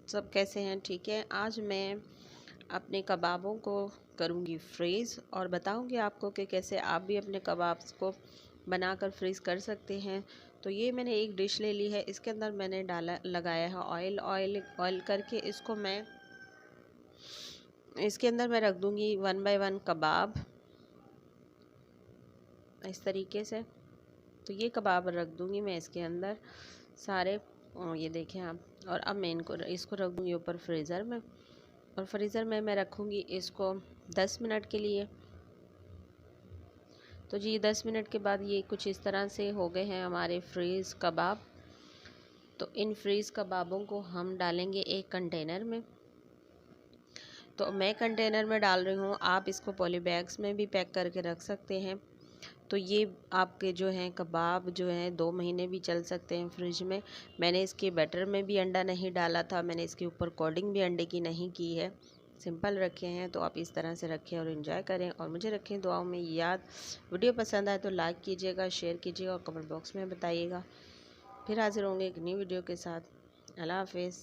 सब कैसे हैं? ठीक है। आज मैं अपने कबाबों को करूँगी फ्रीज़ और बताऊँगी आपको कि कैसे आप भी अपने कबाब्स को बनाकर फ्रीज़ कर सकते हैं। तो ये मैंने एक डिश ले ली है, इसके अंदर मैंने लगाया है ऑयल करके इसके अंदर मैं रख दूँगी 1 बाय 1 कबाब इस तरीके से। तो ये कबाब रख दूँगी मैं इसके अंदर सारे, ये देखें आप। और अब मैं इसको रख दूँगी ऊपर फ्रीज़र में, और फ्रीज़र में मैं रखूँगी इसको 10 मिनट के लिए। तो जी 10 मिनट के बाद ये कुछ इस तरह से हो गए हैं हमारे फ्रीज़ कबाब। तो इन फ्रीज़ कबाबों को हम डालेंगे एक कंटेनर में। तो मैं कंटेनर में डाल रही हूँ, आप इसको पॉली बैग्स में भी पैक करके रख सकते हैं। तो ये आपके जो हैं कबाब जो हैं 2 महीने भी चल सकते हैं फ्रिज में। मैंने इसके बैटर में भी अंडा नहीं डाला था, मैंने इसके ऊपर कोटिंग भी अंडे की नहीं की है, सिंपल रखे हैं। तो आप इस तरह से रखें और एंजॉय करें और मुझे रखें दुआओं में याद। वीडियो पसंद आए तो लाइक कीजिएगा, शेयर कीजिएगा और कमेंट बॉक्स में बताइएगा। फिर हाजिर होंगे एक नई वीडियो के साथ। अल्लाह हाफिज़।